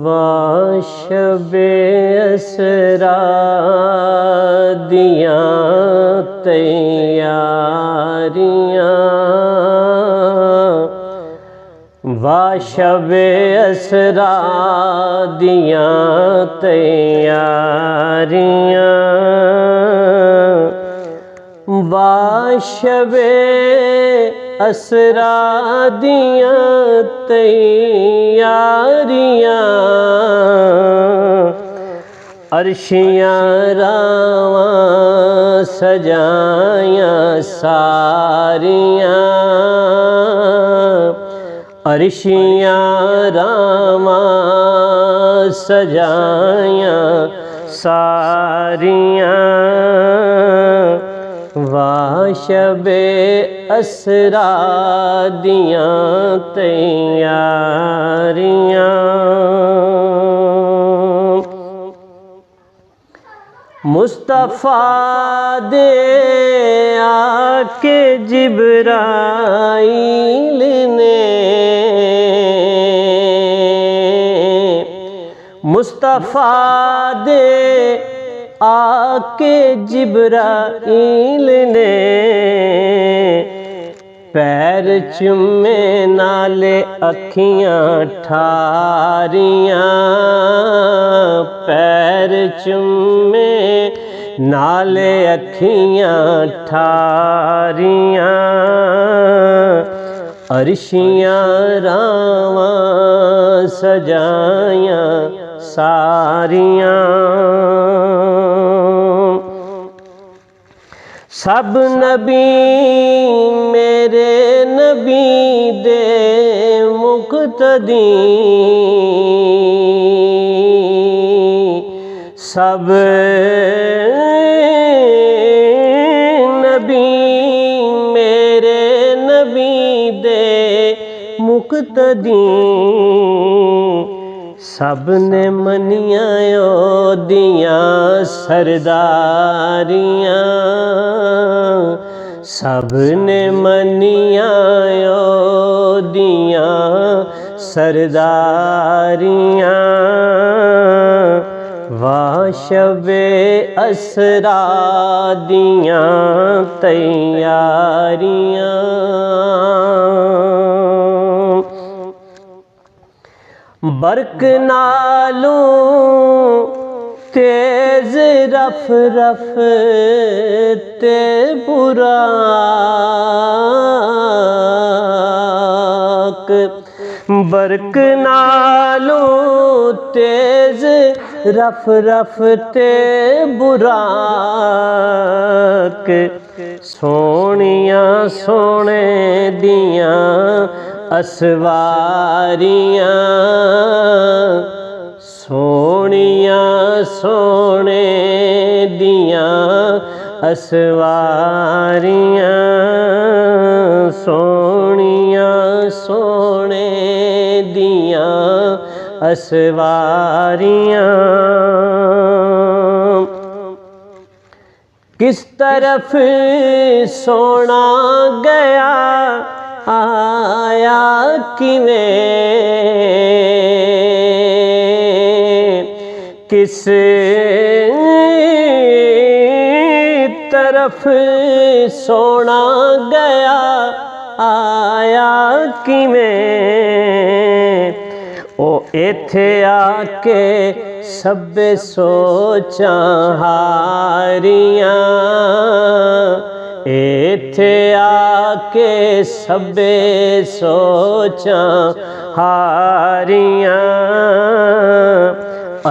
वाशबे असरा दियां तैयारियां, वाशबे असरा दियां तैयारियां, वाशबे असरा दियां तैयारियां, अर्शियां रावां सजायां सारियां, अर्शियां रावां सजायां सारियां, वाशबे असरा दियां तैयारियां। मुस्तफ़ा दे आके जिब्राईल ने, मुस्तफ़ा दे आके जिब्राईल ने, पैर चुमे नाले अखियां ठारियां, पैर चुमे नाले अखियां ठारियां, अर्शियां रावां सजायां सारियां, सब नबी मेरे नबी दे मुक़तदी, सब नबी मेरे नबी दे मुक़तदी, सब ने मनियां ओदियां सरदारियां, सब ने मनियां ओदियां सरदारियां, वाशबे असरा दियां तैयारियां, बरक नालों तेज रफ रफ ते बुराक, बरक नालों तेज रफ रफ ते बुराक, सोनियां सोने दियां असवारियां, सोनियां सोने दियां असवारियां, सोनियां सोने दियां असवारियां, किस तरफ सोना गया आया किवें, किस तरफ सोना गया आया किवें, ओ इत्थे आके सब्बे सोचां हारियां, इत्थे आके सब्बे सोचां हारियां,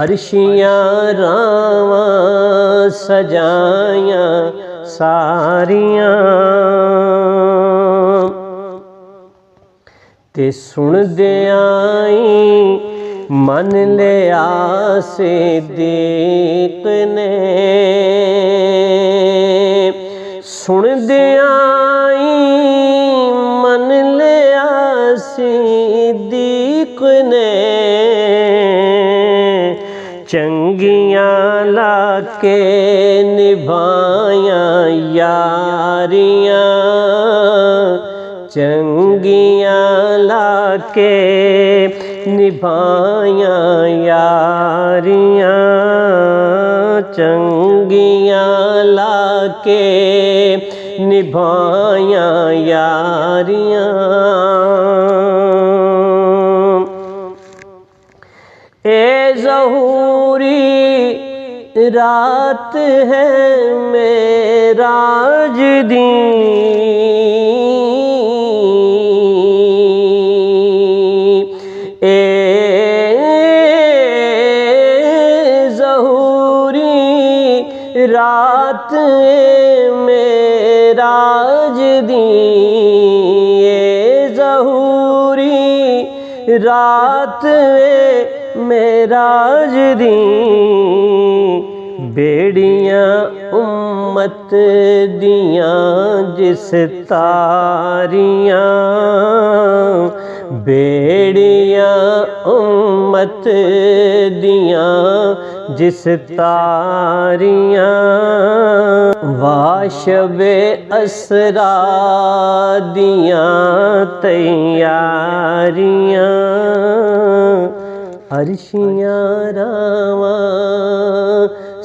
अर्शियां रावां सजायां सारियां, ते सुनदे आई मन लिया सिद्दीक़ ने, सुनदे आई मन लिया सिद्दीक़ ने, चंगियां लाके निभायां यारियां, चंगियां लाके निभाया यारियां चंगियां लाके निभाया यारियां। ए ज़हूरी रात है मेराज दी, ए ज़हूरी रात मेराज दी, ए ज़हूरी रात मेराज दी। बेड़ियां उम्मत दियां जिस तारियां, बेड़ियां उम्मत दियां जिस तारियां, वाशबे असरा दियां तैयारियां, अर्शियां रावां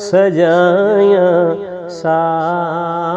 सजाया सारियां।